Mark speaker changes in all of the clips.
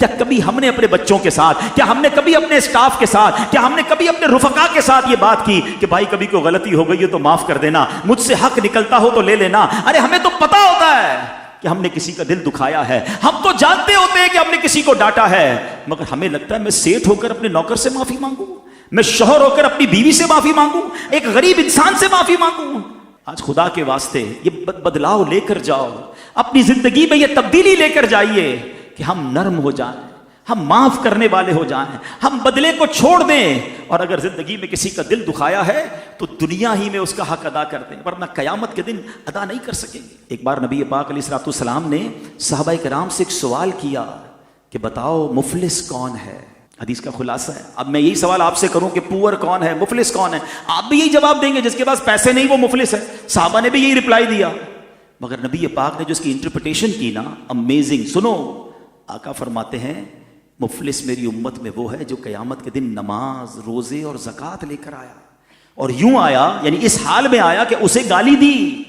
Speaker 1: کیا کبھی ہم نے اپنے بچوں کے ساتھ، کیا ہم نے کبھی اپنے اسٹاف کے ساتھ، کیا ہم نے کبھی اپنے رفقا کے ساتھ یہ بات کی کہ بھائی کبھی کوئی غلطی ہو گئی ہے تو معاف کر دینا، مجھ سے حق نکلتا ہو تو لے لینا؟ ارے ہمیں تو پتا ہوتا ہے کہ ہم نے کسی کا دل دکھایا ہے، ہم تو جانتے ہوتے ہیں کہ ہم نے کسی کو ڈانٹا ہے، مگر ہمیں لگتا ہے میں سیٹ ہو کر اپنے نوکر سے معافی مانگوں، میں شوہر ہو کر اپنی بیوی سے معافی مانگوں، ایک غریب انسان سے معافی مانگوں۔ آج خدا کے واسطے یہ بدلاؤ لے کر جاؤ، اپنی زندگی میں یہ تبدیلی لے کر جائیے کہ ہم نرم ہو جائیں، ہم معاف کرنے والے ہو جائیں، ہم بدلے کو چھوڑ دیں، اور اگر زندگی میں کسی کا دل دکھایا ہے تو دنیا ہی میں اس کا حق ادا کر دیں، ورنہ قیامت کے دن ادا نہیں کر سکیں گے۔ ایک بار نبی پاک علیہ الصلوۃ والسلام نے صحابہ کرام سے ایک سوال کیا کہ بتاؤ مفلس کون ہے؟ حدیث کا خلاصہ ہے، اب میں یہی سوال آپ سے کروں کہ پور کون ہے، مفلس کون ہے؟ آپ بھی یہی جواب دیں گے، جس کے پاس پیسے نہیں وہ مفلس ہے۔ صحابہ نے بھی یہی رپلائی دیا، مگر نبی پاک نے جو اس کی انٹرپریٹیشن کی نا، امیزنگ۔ سنو، آقا فرماتے ہیں مفلس میری امت میں وہ ہے جو قیامت کے دن نماز، روزے اور زکوٰۃ لے کر آیا، اور یوں آیا، یعنی اس حال میں آیا کہ اسے گالی دی،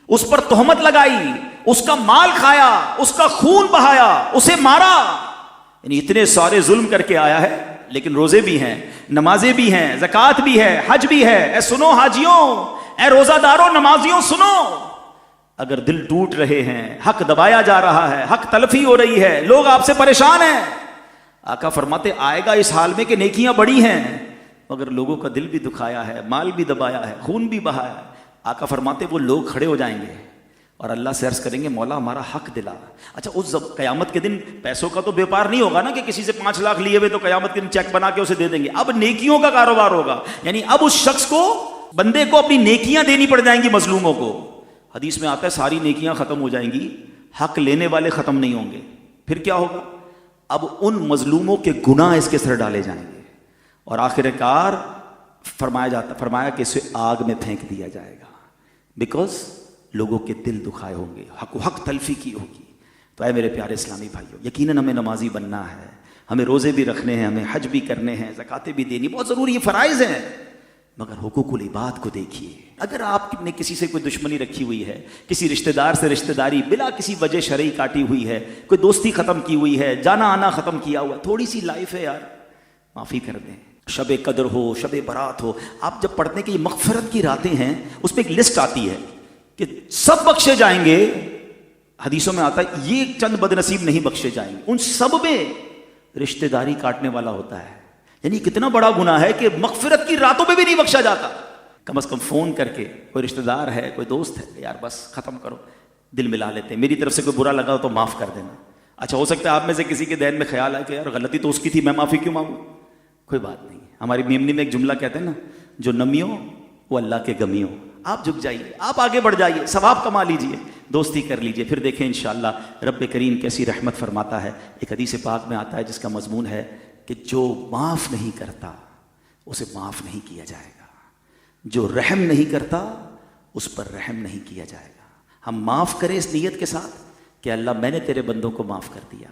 Speaker 1: اس پر تہمت لگائی، اس کا مال کھایا، اس کا خون بہایا، اسے مارا، یعنی اتنے سارے ظلم کر کے آیا ہے، لیکن روزے بھی ہیں، نمازیں بھی ہیں، زکوٰۃ بھی ہے، حج بھی ہے۔ اے سنو حاجیوں، اے روزہ داروں، نمازیوں، سنو، اگر دل ٹوٹ رہے ہیں، حق دبایا جا رہا ہے، حق تلفی ہو رہی ہے، لوگ آپ سے پریشان ہیں، آقا فرماتے آئے گا اس حال میں کہ نیکیاں بڑی ہیں مگر لوگوں کا دل بھی دکھایا ہے، مال بھی دبایا ہے، خون بھی بہایا ہے۔ آقا فرماتے وہ لوگ کھڑے ہو جائیں گے اور اللہ سے عرض کریں گے مولا ہمارا حق دلا۔ اچھا، اس قیامت کے دن پیسوں کا تو بیوپار نہیں ہوگا نا کہ کسی سے 5 لاکھ لیے ہوئے تو قیامت کے دن چیک بنا کے اسے دے دیں گے، اب نیکیوں کا کاروبار ہوگا، یعنی اب اس شخص کو، بندے کو اپنی نیکیاں دینی پڑ جائیں گی مظلوموں کو۔ حدیث میں آتا ہے ساری نیکیاں ختم ہو جائیں گی، حق لینے والے ختم نہیں ہوں گے، پھر کیا ہوگا؟ اب ان مظلوموں کے گناہ اس کے سر ڈالے جائیں گے، اور آخر کار فرمایا کہ اسے آگ میں پھینک دیا جائے گا، بیکاز لوگوں کے دل دکھائے ہوں گے، حق تلفی کی ہوگی۔ تو اے میرے پیارے اسلامی بھائیوں، یقیناً ہمیں نمازی بننا ہے، ہمیں روزے بھی رکھنے ہیں، ہمیں حج بھی کرنے ہیں، زکاتیں بھی دینی بہت ضروری، یہ فرائض ہیں، مگر حقوق العباد کو دیکھیے۔ اگر آپ نے کسی سے کوئی دشمنی رکھی ہوئی ہے، کسی رشتہ دار سے رشتہ داری بلا کسی وجہ شرعی کاٹی ہوئی ہے، کوئی دوستی ختم کی ہوئی ہے، جانا آنا ختم کیا ہوا، تھوڑی سی لائف ہے یار، معافی کر دیں۔ شب قدر ہو، شب برات ہو، آپ جب پڑھتے ہیں کہ یہ مغفرت کی راتیں ہیں، اس پہ ایک لسٹ آتی ہے کہ سب بخشے جائیں گے، حدیثوں میں آتا ہے یہ چند بد نصیب نہیں بخشے جائیں گے، ان سب میں رشتہ داری کاٹنے والا ہوتا ہے۔ یعنی کتنا بڑا گناہ ہے کہ مغفرت کی راتوں میں بھی نہیں بخشا جاتا۔ کم از کم فون کر کے کوئی رشتہ دار ہے، کوئی دوست ہے، یار بس ختم کرو، دل ملا لیتے ہیں، میری طرف سے کوئی برا لگا تو معاف کر دینا۔ اچھا، ہو سکتا ہے آپ میں سے کسی کے ذہن میں خیال آئے کہ یار غلطی تو اس کی تھی، میں معافی کیوں مانگوں؟ کوئی بات نہیں، ہماری میمنی میں ایک جملہ کہتے ہیں نا، جو نمیوں وہ اللہ کے گمیوں۔ آپ جھک جائیے، آپ آگے بڑھ جائیے، ثواب کما لیجئے، دوستی کر لیجئے، پھر دیکھیں انشاءاللہ رب کریم کیسی رحمت فرماتا ہے۔ ایک حدیث پاک میں آتا ہے جس کا مضمون ہے کہ جو معاف نہیں کرتا اسے معاف نہیں کیا جائے گا، جو رحم نہیں کرتا اس پر رحم نہیں کیا جائے گا۔ ہم معاف کریں اس نیت کے ساتھ کہ اللہ میں نے تیرے بندوں کو معاف کر دیا،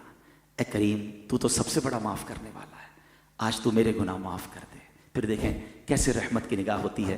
Speaker 1: اے کریم تو تو سب سے بڑا معاف کرنے والا ہے، آج تو میرے گناہ معاف کر دے، پھر دیکھیں کیسے رحمت کی نگاہ ہوتی ہے۔